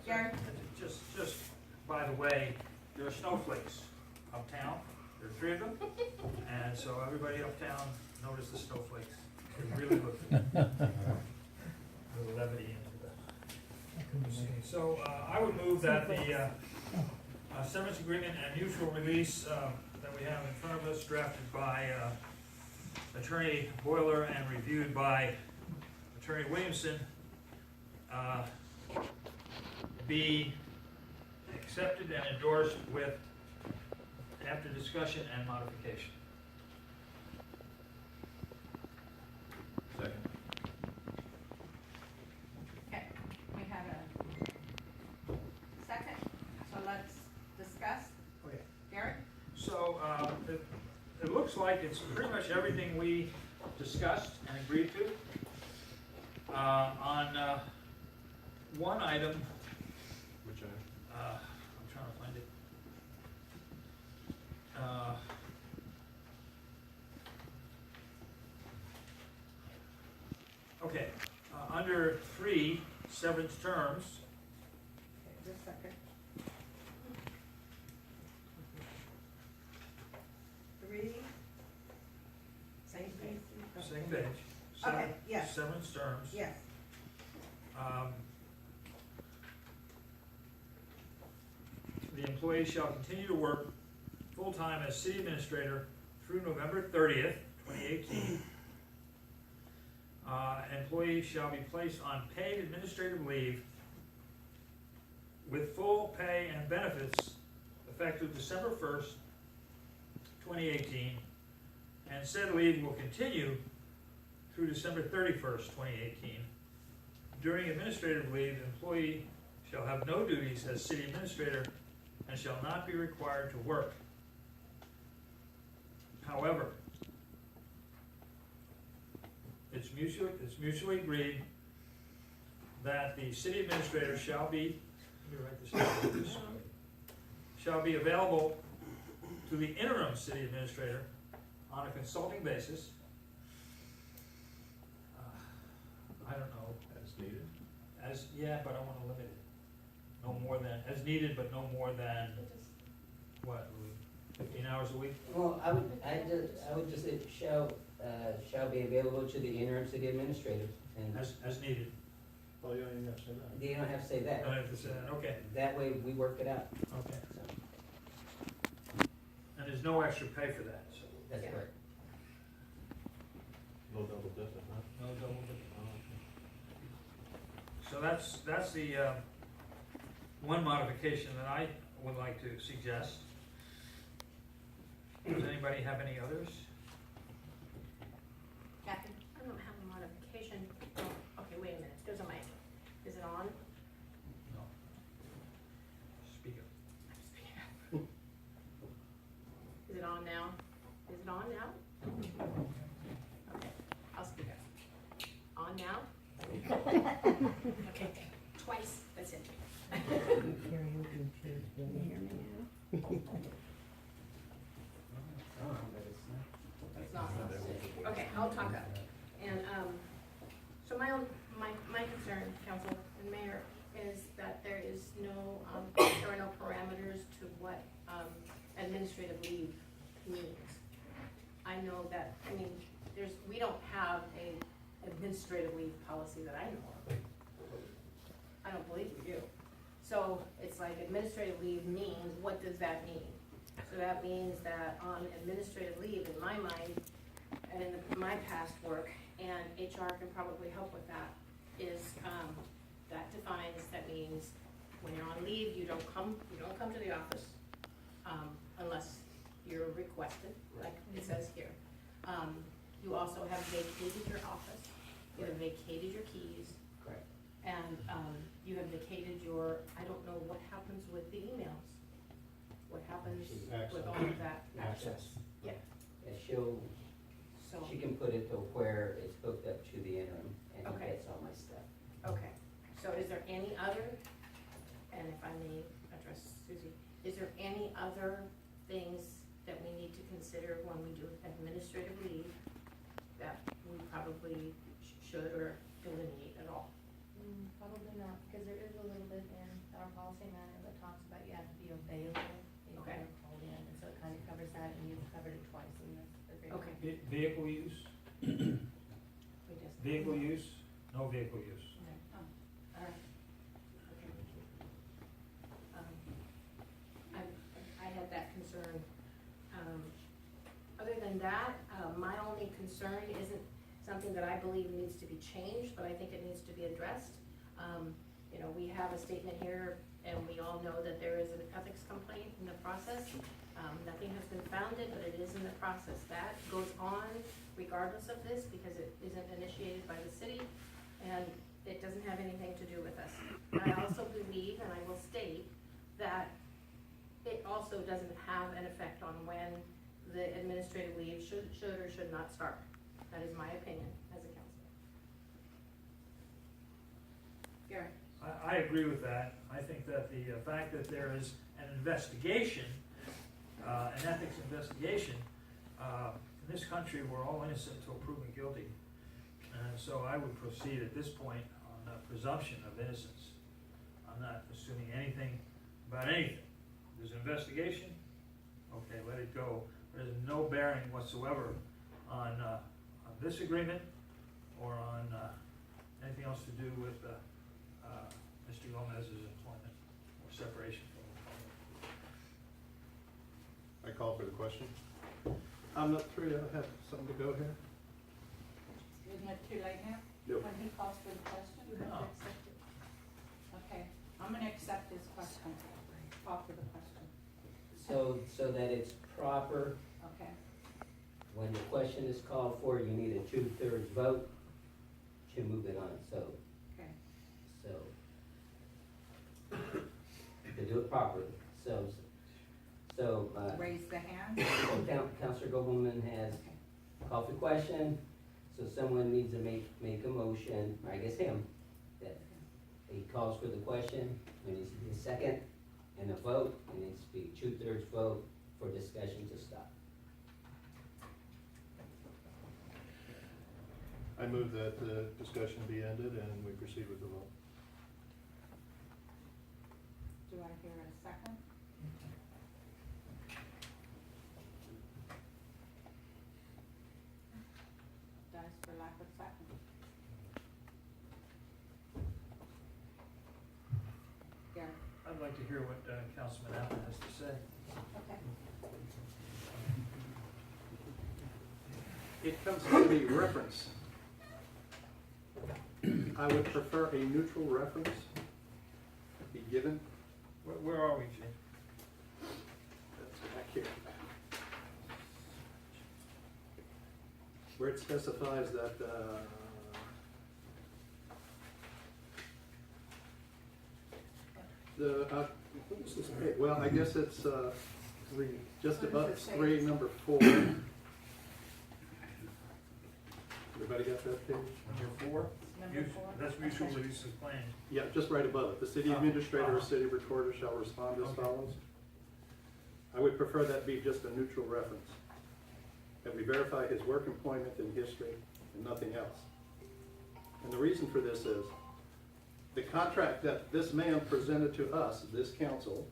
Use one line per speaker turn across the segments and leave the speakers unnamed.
Gary?
Just by the way, there are snowflakes uptown. There are 3 of them. And so everybody uptown noticed the snowflakes. They really look good. A little levity into the. So I would move that the severance agreement and mutual release that we have in front of us, drafted by Attorney Boiler and reviewed by Attorney Williamson, be accepted and endorsed with, after discussion and modification.
Second.
Okay, we have a second, so let's discuss.
Okay.
Gary?
So it looks like it's pretty much everything we discussed and agreed to. On one item,
Which I?
I'm trying to find it. Okay, under 3, severance terms,
Okay, just a second. 3. Same thing?
same page.
Okay, yes.
Severance terms.
Yes,
The employee shall continue to work full-time as city administrator through November 30th, 2018. Employee shall be placed on paid administrative leave with full pay and benefits effective December 1st, 2018, and said leave will continue through December 31st, 2018. During administrative leave, the employee shall have no duties as city administrator and shall not be required to work. However, it's mutually agreed that the city administrator shall be, let me write this down, shall be available to the interim city administrator on a consulting basis. I don't know,
As needed.
yeah, but I want to limit it. No more than, as needed, but no more than, what, 15 hours a week?
Well, I would just say shall be available to the interim city administrator, and
As needed.
Oh, you don't even have to say that.
you don't have to say
I
that.
don't have to say that, okay,
That way we work it out,
okay.
so,
And there's no extra pay for that, so.
that's
Yeah.
correct.
No double dipping, huh?
No double dipping.
Oh,
So that's the one modification that I would like to suggest. Does anybody have any others?
Kathy?
I don't have a modification. Oh, okay, wait a minute, there's a mic. Is it on?
No. Speak up.
I'm speaking up. Is it on now? Is it on now? Okay, I'll speak up. On now? Okay, twice, that's it. Can you hear me now? It's not. Okay, I'll talk up. And, so my concern, council and mayor, is that there is no, there are no parameters to what, administrative leave means. I know that, I mean, we don't have a administrative leave policy that I know of. I don't believe we do. So it's like administrative leave means, what does that mean? So that means that on administrative leave, in my mind, and in my past work, and HR can probably help with that, is, that defines, that means when you're on leave, you don't come to the office, unless you're requested, like it says here. You also have vacated your office, you have vacated your keys,
Correct.
and, you have vacated your, I don't know what happens with the emails. What happens with all of that access? Yeah,
And
so,
she can put it to where it's hooked up to the interim, and he
Okay.
gets all my stuff.
okay, so is there any other, and if I may address Susie, is there any other things that we need to consider when we do administrative leave that we probably should or delineate at all?
Probably not, because there is a little bit in that, and you've covered it twice in this agreement.
Okay.
Vehicle use,
We just.
vehicle use, no vehicle use.
Okay.
Oh, all right. Okay. I had that concern. Other than that, my only concern isn't something that I believe needs to be changed, but I think it needs to be addressed. You know, we have a statement here, and we all know that there is an ethics complaint in the process. Nothing has been founded, but it is in the process. That goes on regardless of this, because it isn't initiated by the city, and it doesn't have anything to do with us. I also believe, and I will state, that it also doesn't have an effect on when the administrative leave should or should not start. That is my opinion as a counselor. Gary?
I agree with that. I think that the fact that there is an investigation, an ethics investigation, in this country, we're all innocent until proven guilty. And so I would proceed at this point on a presumption of innocence. I'm not assuming anything about anything. There's an investigation, okay, let it go. There's no bearing whatsoever on this agreement or on anything else to do with Mr. Gomez's employment or separation from employment.
I call for the question. I'm not sure I have something to go here.
Isn't it too late now?
Yep.
When he calls for the question, you have to
No.
accept it. Okay, I'm gonna accept his question, call for the question.
So that it's proper,
Okay,
when the question is called for, you need a 2/3 vote to move it on, so,
okay.
to do it properly, so,
Raise the hand.
Counselor Gobelman has called for question, so someone needs to make a motion, or I guess him, that he calls for the question, there needs to be a second and a vote, it needs to be 2/3 vote for discussion to stop.
I move that the discussion be ended and we proceed with the vote.
Do I hear a second? Dies for lack of second. Gary,
I'd like to hear what Councilman Allen has to say.
okay.
It comes to the reference. I would prefer a neutral reference be given.
Where are we, Jim?
That's back here. Where it specifies that, what is this page? Well, I guess it's, just above, it's number 4. Everybody got that page?
Number 4?
Number 4?
That's mutual use of claims.
Yeah, just right above it. The city administrator or city recorder shall respond as
Okay.
follows. I would prefer that be just a neutral reference. That we verify his work employment and history and nothing else. And the reason for this is, the contract that this man presented to us, this council,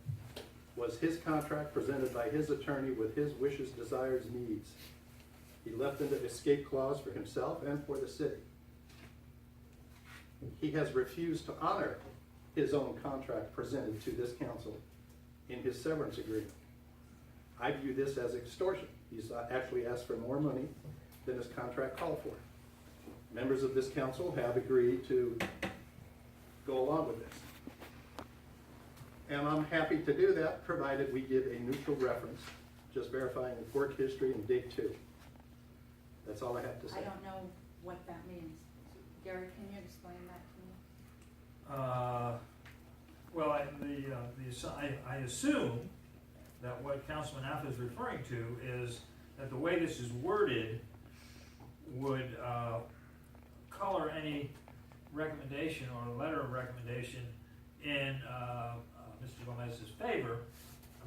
was his contract presented by his attorney with his wishes, desires, needs. He left an escape clause for himself and for the city. He has refused to honor his own contract presented to this council in his severance agreement. I view this as extortion. He's actually asked for more money than his contract called for. Members of this council have agreed to go along with this. And I'm happy to do that, provided we give a neutral reference, just verifying the work history and date 2. That's all I have to say.
I don't know what that means. Gary, can you explain that to me?
Well, I assume that what Councilman Aff is referring to is that the way this is worded would color any recommendation or letter of recommendation in Mr. Gomez's favor,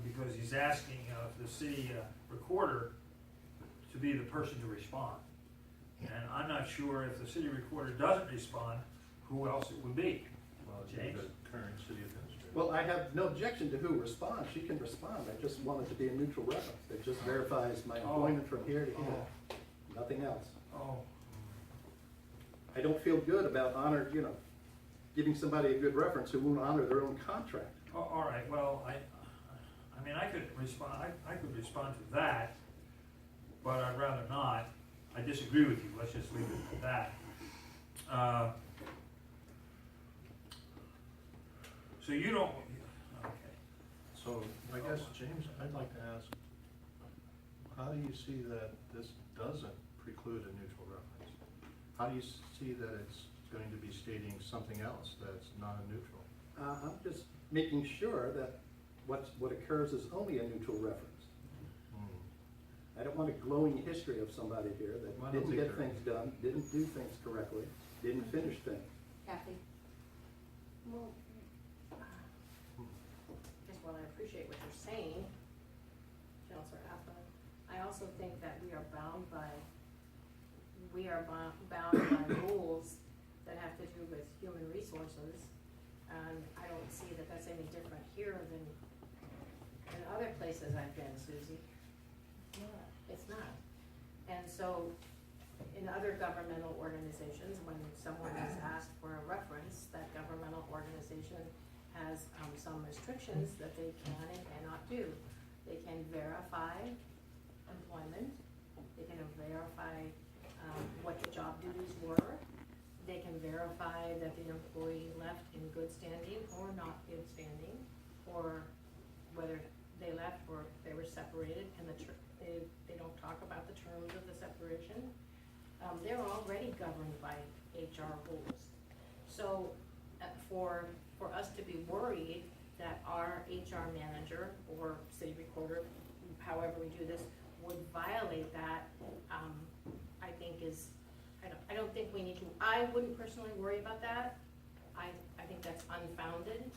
because he's asking the city recorder to be the person to respond. And I'm not sure if the city recorder doesn't respond, who else it would be.
Well, it's
James?
the current city administrator.
Well, I have no objection to who responds, she can respond, I just want it to be a neutral reference, that just verifies my employment from here to here, nothing else.
Oh,
I don't feel good about giving somebody a good reference who won't honor their own contract.
oh, all right, well, I mean, I could respond, I could respond to that, but I'd rather not. I disagree with you, let's just leave it at that. So you don't, okay.
So I guess, James, I'd like to ask, how do you see that this doesn't preclude a neutral reference? How do you see that it's going to be stating something else that's not a neutral?
I'm just making sure that what occurs is only a neutral reference.
Hmm.
I don't want a glowing history of somebody here
I
that
don't
didn't
think
get
there
things done, didn't do things correctly, didn't finish things.
Kathy?
Well, just while I appreciate what you're saying, Counselor Appa, I also think that we are bound by rules that have to do with human resources. And I don't see that that's any different here than in other places I've been, Susie. It's not. And so, in other governmental organizations, when someone is asked for a reference, that governmental organization has some restrictions that they can and cannot do. They can verify employment, they can verify what the job duties were, they can verify that the employee left in good standing or not good standing, or whether they left or they were separated and they don't talk about the terms of the separation. They're already governed by HR rules. So for us to be worried that our HR manager or city recorder, however we do this, would violate that, I think I don't think we need to. I wouldn't personally worry about that. I think that's unfounded.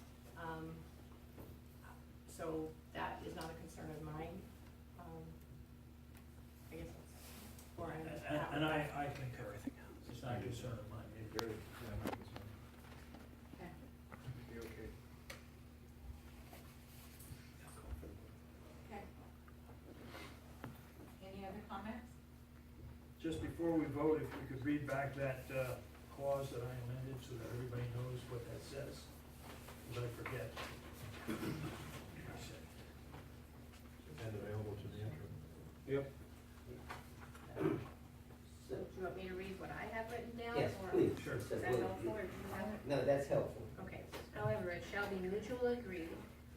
So that is not a concern of mine. I guess that's where I'm at.
And I think it's not a concern of mine.
Very, yeah, not concerned.
Okay.
You okay?
Okay. Any other comments?
Just before we vote, if we could read back that clause that I amended so that everybody knows what that says, because I forget.
And available to the interim.
Yep.
So do you want me to read what I have written down?
Yes,
or-
please.
Sure.
Is that helpful, or do you have it?
No, that's helpful.
Okay, however, it shall be mutually agreed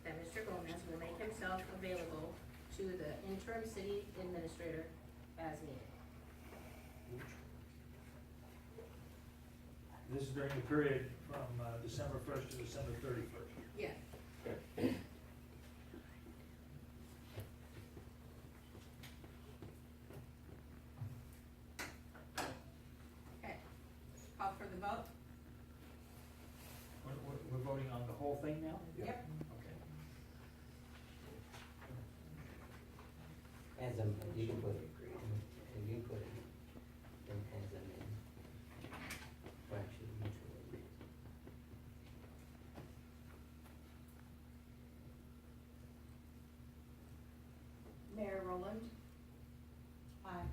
that Mr. Gomez will make himself available to the interim city administrator as needed.
This is during the period from December 1st to December 31st.
Yeah.
Okay. Call for the vote?
We're voting on the whole thing now?
Yep.
Okay.
As you can put it, and you put it, and as in, or actually mutually.
Mayor Rowland? Aye.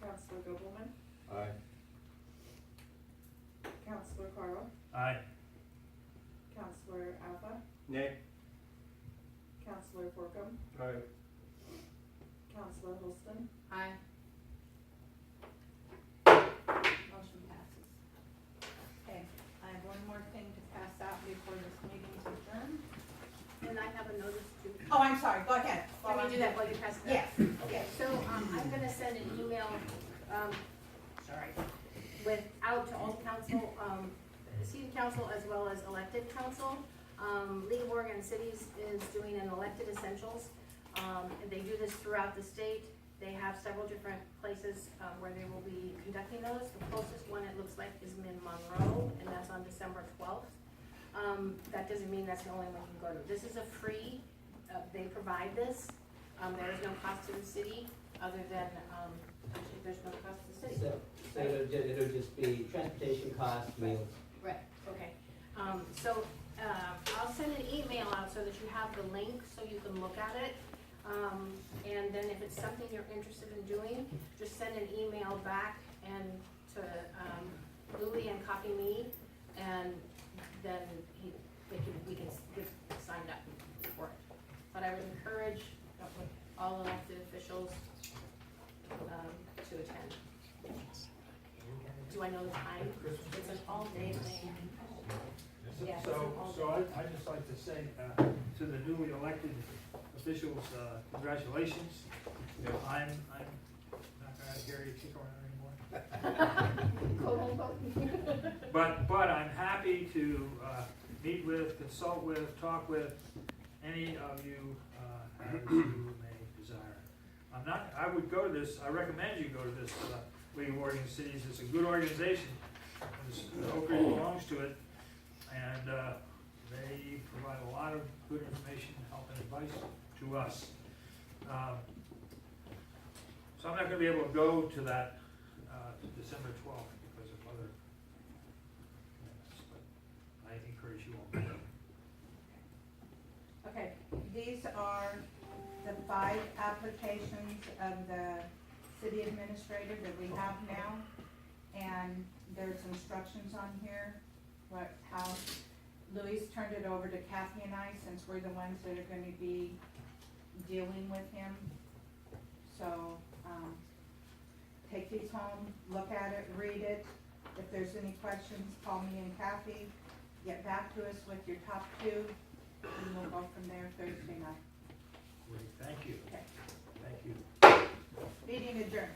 Councilor Gobelman?
Aye.
Councilor Carl?
Aye.
Councilor Alpha?
Nay.
Councilor Forcum?
Aye.
Counselor Holston?
Aye.
Motion passes. Okay, I have one more thing to pass out before this meeting's adjourned.
And I have a notice to.
Oh, I'm sorry, go ahead.
Can we do that while you pass it
Yes.
out? Okay, so, I'm gonna send an email, sorry, out to all council, city council as well as elected council. League of Oregon Cities is doing an elected essentials. And they do this throughout the state. They have several different places, where they will be conducting those. The closest one, it looks like, is in Monroe, and that's on December 12th. That doesn't mean that's the only one you can go to. This is a free, they provide this. There is no cost to the city, other than, actually, there's no cost to the city.
So it'll just be transportation costs, meals.
Right, okay. So I'll send an email out so that you have the link, so you can look at it. And then if it's something you're interested in doing, just send an email back and to, Louis and copy me, and then we can get signed up for it. But I would encourage all elected officials, to attend. Do I know the time? It's an all-day thing. Yeah, it's an all-day.
So I'd just like to say, to the newly elected officials, congratulations. I'm not gonna carry a kick around anymore.
Go home, go.
But I'm happy to, meet with, consult with, talk with any of you, as you may desire. I would go to this, I recommend you go to this, League of Oregon Cities. It's a good organization. Oakridge belongs to it, and they provide a lot of good information, help, and advice to us. So I'm not gonna be able to go to that, December 12th because of other commitments, but I encourage you all to go.
Okay, these are the 5 applications of the city administrator that we have now. And there's instructions on here, how Louis turned it over to Kathy and I, since we're the ones that are gonna be dealing with him. So, take these home, look at it, read it. If there's any questions, call me and Kathy. Get back to us with your top 2, and we'll go from there Thursday night.
Great, thank you.
Okay,
Thank you.
meeting adjourned.